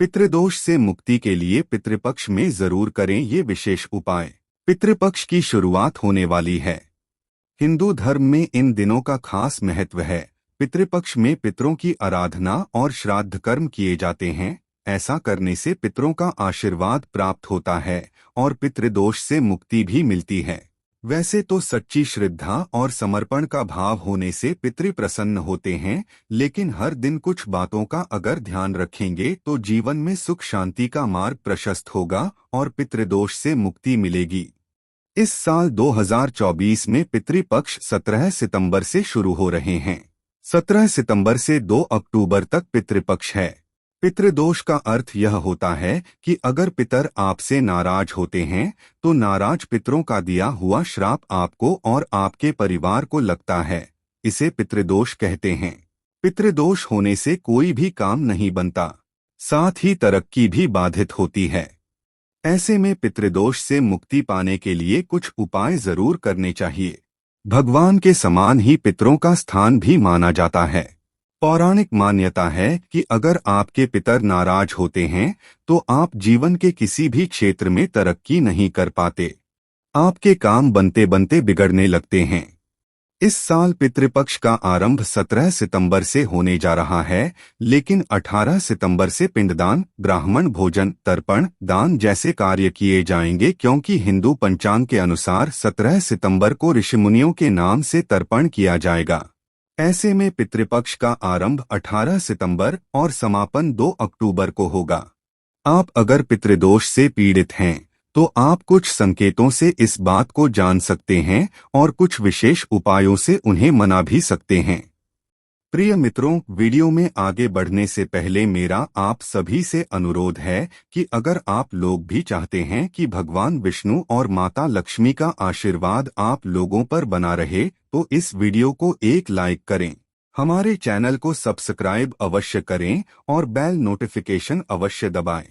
पितृदोष से मुक्ति के लिए पितृपक्ष में जरूर करें ये विशेष उपाय। पितृपक्ष की शुरुआत होने वाली है। हिंदू धर्म में इन दिनों का खास महत्व है। पितृपक्ष में पितरों की आराधना और श्राद्ध कर्म किए जाते हैं। ऐसा करने से पितरों का आशीर्वाद प्राप्त होता है और पितृदोष से मुक्ति भी मिलती है। वैसे तो सच्ची श्रद्धा और समर्पण का भाव होने से पितृ प्रसन्न होते हैं, लेकिन हर दिन कुछ बातों का अगर ध्यान रखेंगे तो जीवन में सुख शांति का मार्ग प्रशस्त होगा और पितृदोष से मुक्ति मिलेगी। इस साल 2024 में पितृपक्ष 17 सितंबर से शुरू हो रहे हैं। 17 सितंबर से 2 अक्टूबर तक पितृपक्ष है। पितृदोष का अर्थ यह होता है कि अगर पितर आपसे नाराज होते हैं तो नाराज पितरों का दिया हुआ श्राप आपको और आपके परिवार को लगता है। इसे पितृदोष कहते हैं। पितृदोष होने से कोई भी काम नहीं बनता, साथ ही तरक्की भी बाधित होती है। ऐसे में पितृदोष से मुक्ति पाने के लिए कुछ उपाय जरूर करने चाहिए। भगवान के समान ही पितरों का स्थान भी माना जाता है। पौराणिक मान्यता है कि अगर आपके पितर नाराज होते हैं तो आप जीवन के किसी भी क्षेत्र में तरक्की नहीं कर पाते। आपके काम बनते बनते बिगड़ने लगते हैं। इस साल पितृपक्ष का आरंभ 17 सितंबर से होने जा रहा है, लेकिन 18 सितंबर से पिंडदान, ब्राह्मण भोजन, तर्पण, दान जैसे कार्य किए जाएंगे, क्योंकि हिंदू पंचांग के अनुसार 17 सितंबर को ऋषिमुनियों के नाम से तर्पण किया जाएगा। ऐसे में पितृपक्ष का आरंभ 18 सितंबर और समापन 2 अक्टूबर को होगा। आप अगर पितृदोष से पीड़ित हैं तो आप कुछ संकेतों से इस बात को जान सकते हैं और कुछ विशेष उपायों से उन्हें मना भी सकते हैं। प्रिय मित्रों, वीडियो में आगे बढ़ने से पहले मेरा आप सभी से अनुरोध है कि अगर आप लोग भी चाहते हैं कि भगवान विष्णु और माता लक्ष्मी का आशीर्वाद आप लोगों पर बना रहे तो इस वीडियो को एक लाइक करें, हमारे चैनल को सब्सक्राइब अवश्य करें और बेल नोटिफिकेशन अवश्य दबाएं,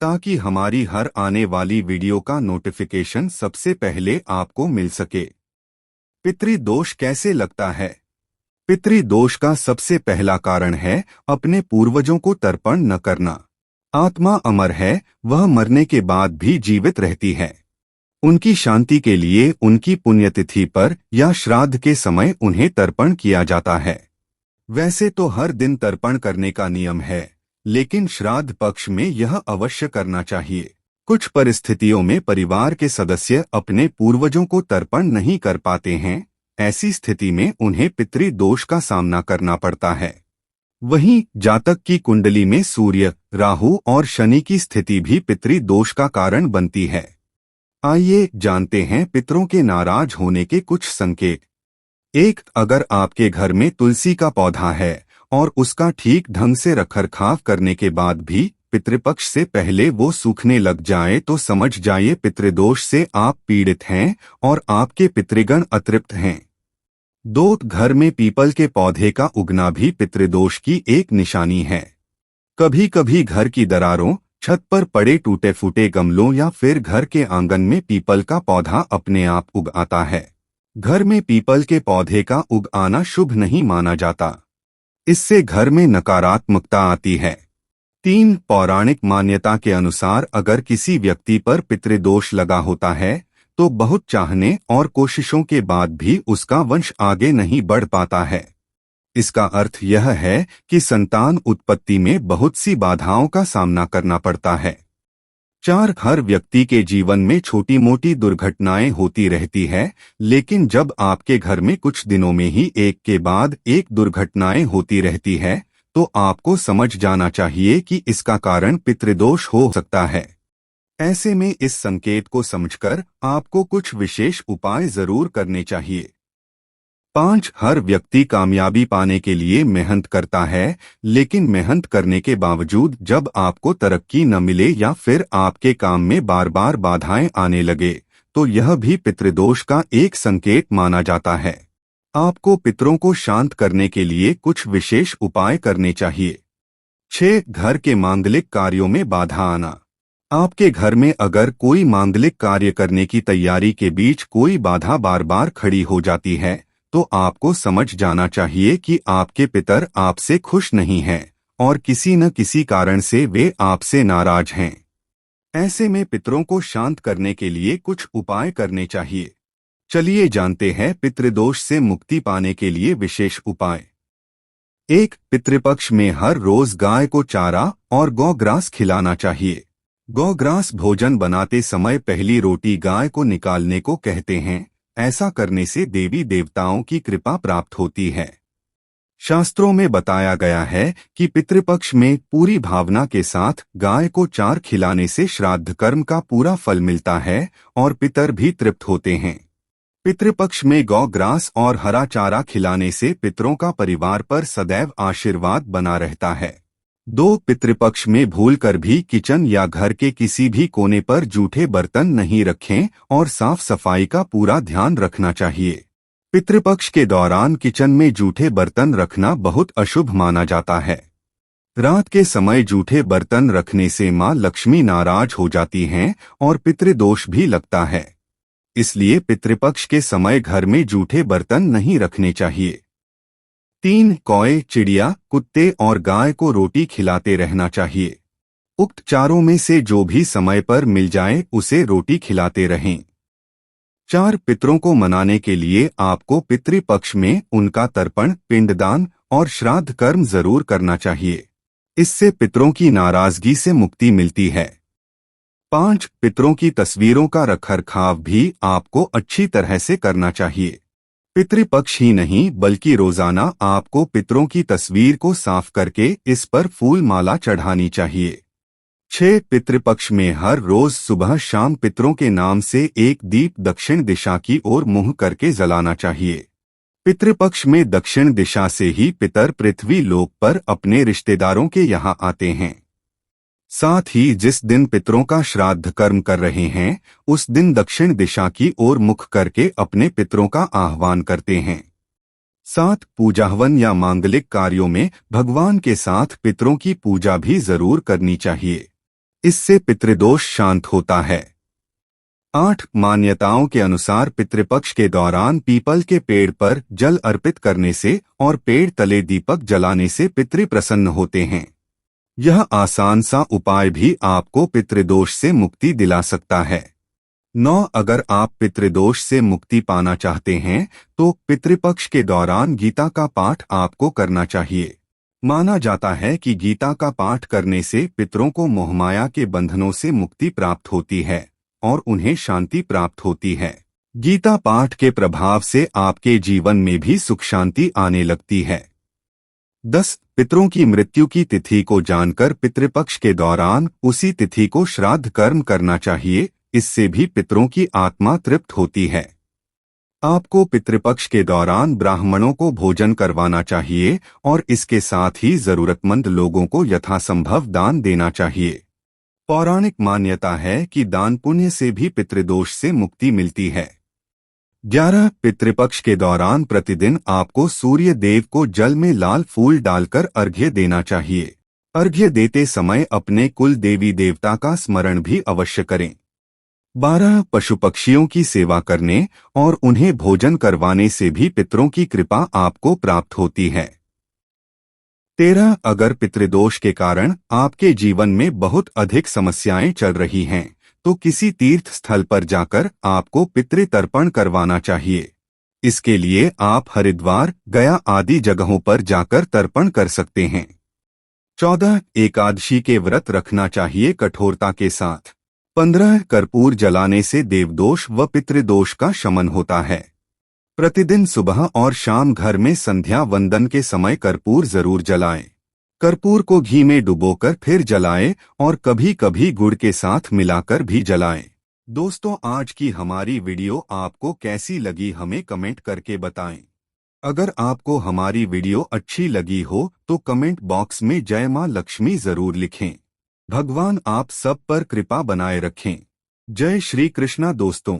ताकि हमारी हर आने वाली वीडियो का नोटिफिकेशन सबसे पहले आपको मिल सके। पितृदोष कैसे लगता है? पितृदोष का सबसे पहला कारण है अपने पूर्वजों को तर्पण न करना। आत्मा अमर है, वह मरने के बाद भी जीवित रहती है। उनकी शांति के लिए उनकी पुण्यतिथि पर या श्राद्ध के समय उन्हें तर्पण किया जाता है। वैसे तो हर दिन तर्पण करने का नियम है, लेकिन श्राद्ध पक्ष में यह अवश्य करना चाहिए। कुछ परिस्थितियों में परिवार के सदस्य अपने पूर्वजों को तर्पण नहीं कर पाते हैं। ऐसी स्थिति में उन्हें पितृदोष का सामना करना पड़ता है। वहीं जातक की कुंडली में सूर्य, राहु और शनि की स्थिति भी पितृदोष का कारण बनती है। आइए जानते हैं पितरों के नाराज होने के कुछ संकेत। 1. अगर आपके घर में तुलसी का पौधा है और उसका ठीक ढंग से रखरखाव करने के बाद भी पितृपक्ष से पहले वो सूखने लग जाए तो समझ जाइए पितृदोष से आप पीड़ित हैं और आपके पितृगण अतृप्त हैं। 2. घर में पीपल के पौधे का उगना भी पितृदोष की एक निशानी है। कभी कभी घर की दरारों, छत पर पड़े टूटे फूटे गमलों या फिर घर के आंगन में पीपल का पौधा अपने आप उग आता है। घर में पीपल के पौधे का उग आना शुभ नहीं माना जाता। इससे घर में नकारात्मकता आती है। 3. पौराणिक मान्यता के अनुसार अगर किसी व्यक्ति पर पितृदोष लगा होता है तो बहुत चाहने और कोशिशों के बाद भी उसका वंश आगे नहीं बढ़ पाता है। इसका अर्थ यह है कि संतान उत्पत्ति में बहुत सी बाधाओं का सामना करना पड़ता है। 4. हर व्यक्ति के जीवन में छोटी मोटी दुर्घटनाएं होती रहती है, लेकिन जब आपके घर में कुछ दिनों में ही एक के बाद एक दुर्घटनाएं होती रहती है तो आपको समझ जाना चाहिए कि इसका कारण पितृदोष हो सकता है। ऐसे में इस संकेत को समझकर आपको कुछ विशेष उपाय जरूर करने चाहिए। 5. हर व्यक्ति कामयाबी पाने के लिए मेहनत करता है, लेकिन मेहनत करने के बावजूद जब आपको तरक्की न मिले या फिर आपके काम में बार बार बाधाएं आने लगे तो यह भी पितृदोष का एक संकेत माना जाता है। आपको पितरों को शांत करने के लिए कुछ विशेष उपाय करने चाहिए। 6. घर के मांगलिक कार्यों में बाधा आना। आपके घर में अगर कोई मांगलिक कार्य करने की तैयारी के बीच कोई बाधा बार बार खड़ी हो जाती है तो आपको समझ जाना चाहिए कि आपके पितर आपसे खुश नहीं हैं और किसी न किसी कारण से वे आपसे नाराज हैं। ऐसे में पितरों को शांत करने के लिए कुछ उपाय करने चाहिए। चलिए जानते हैं पितृदोष से मुक्ति पाने के लिए विशेष उपाय। 1. पितृपक्ष में हर रोज गाय को चारा और गौग्रास खिलाना चाहिए। गौग्रास भोजन बनाते समय पहली रोटी गाय को निकालने को कहते हैं। ऐसा करने से देवी देवताओं की कृपा प्राप्त होती है। शास्त्रों में बताया गया है कि पितृपक्ष में पूरी भावना के साथ गाय को चार खिलाने से श्राद्ध कर्म का पूरा फल मिलता है और पितर भी तृप्त होते हैं। पितृपक्ष में गौग्रास और हरा चारा खिलाने से पितरों का परिवार पर सदैव आशीर्वाद बना रहता है। 2. पितृपक्ष में भूलकर भी किचन या घर के किसी भी कोने पर जूठे बर्तन नहीं रखें और साफ सफाई का पूरा ध्यान रखना चाहिए। पितृपक्ष के दौरान किचन में जूठे बर्तन रखना बहुत अशुभ माना जाता है। रात के समय जूठे बर्तन रखने से मां लक्ष्मी नाराज हो जाती हैं और पितृदोष भी लगता है। इसलिए पितृपक्ष के समय घर में जूठे बर्तन नहीं रखने चाहिए। 3. कौए, चिड़िया, कुत्ते और गाय को रोटी खिलाते रहना चाहिए। उक्त चारों में से जो भी समय पर मिल जाए उसे रोटी खिलाते रहें। 4. पितरों को मनाने के लिए आपको पितृपक्ष में उनका तर्पण, पिंडदान और श्राद्ध कर्म जरूर करना चाहिए। इससे पितरों की नाराजगी से मुक्ति मिलती है। 5. पितरों की तस्वीरों का रखरखाव भी आपको अच्छी तरह से करना चाहिए। पितृपक्ष ही नहीं बल्कि रोजाना आपको पितरों की तस्वीर को साफ करके इस पर फूल माला चढ़ानी चाहिए। 6. पितृपक्ष में हर रोज सुबह शाम पितरों के नाम से एक दीप दक्षिण दिशा की ओर मुंह करके जलाना चाहिए। पितृपक्ष में दक्षिण दिशा से ही पितर पृथ्वी लोक पर अपने रिश्तेदारों के यहाँ आते हैं। साथ ही जिस दिन पितरों का श्राद्ध कर्म कर रहे हैं उस दिन दक्षिण दिशा की ओर मुख करके अपने पितरों का आह्वान करते हैं। 7. पूजाहवन या मांगलिक कार्यों में भगवान के साथ पितरों की पूजा भी जरूर करनी चाहिए। इससे पितृदोष शांत होता है। 8. मान्यताओं के अनुसार पितृपक्ष के दौरान पीपल के पेड़ पर जल अर्पित करने से और पेड़ तले दीपक जलाने से पितृ प्रसन्न होते हैं। यह आसान सा उपाय भी आपको पितृदोष से मुक्ति दिला सकता है। 9. अगर आप पितृदोष से मुक्ति पाना चाहते हैं तो पितृपक्ष के दौरान गीता का पाठ आपको करना चाहिए। माना जाता है कि गीता का पाठ करने से पितरों को मोहमाया के बंधनों से मुक्ति प्राप्त होती है और उन्हें शांति प्राप्त होती है। गीता पाठ के प्रभाव से आपके जीवन में भी सुख शांति आने लगती है। 10. पितरों की मृत्यु की तिथि को जानकर पितृपक्ष के दौरान उसी तिथि को श्राद्ध कर्म करना चाहिए। इससे भी पितरों की आत्मा तृप्त होती है। आपको पितृपक्ष के दौरान ब्राह्मणों को भोजन करवाना चाहिए और इसके साथ ही जरूरतमंद लोगों को यथासंभव दान देना चाहिए। पौराणिक मान्यता है कि दान पुण्य से भी पितृदोष से मुक्ति मिलती है। 11. पितृपक्ष के दौरान प्रतिदिन आपको सूर्य देव को जल में लाल फूल डालकर अर्घ्य देना चाहिए। अर्घ्य देते समय अपने कुल देवी देवता का स्मरण भी अवश्य करें। 12. पशु पक्षियों की सेवा करने और उन्हें भोजन करवाने से भी पितरों की कृपा आपको प्राप्त होती है। 13. अगर पितृदोष के कारण आपके जीवन में बहुत अधिक समस्याएं चल रही हैं तो किसी तीर्थ स्थल पर जाकर आपको पितृ तर्पण करवाना चाहिए। इसके लिए आप हरिद्वार, गया आदि जगहों पर जाकर तर्पण कर सकते हैं। 14. एकादशी के व्रत रखना चाहिए कठोरता के साथ। 15. कर्पूर जलाने से देवदोष व पितृदोष का शमन होता है। प्रतिदिन सुबह और शाम घर में संध्या वंदन के समय कर्पूर जरूर जलाएं। कर्पूर को घी में डुबोकर फिर जलाएं और कभी कभी गुड़ के साथ मिलाकर भी जलाएं। दोस्तों, आज की हमारी वीडियो आपको कैसी लगी हमें कमेंट करके बताएं। अगर आपको हमारी वीडियो अच्छी लगी हो तो कमेंट बॉक्स में जय मां लक्ष्मी जरूर लिखें। भगवान आप सब पर कृपा बनाए रखें। जय श्री कृष्णा दोस्तों।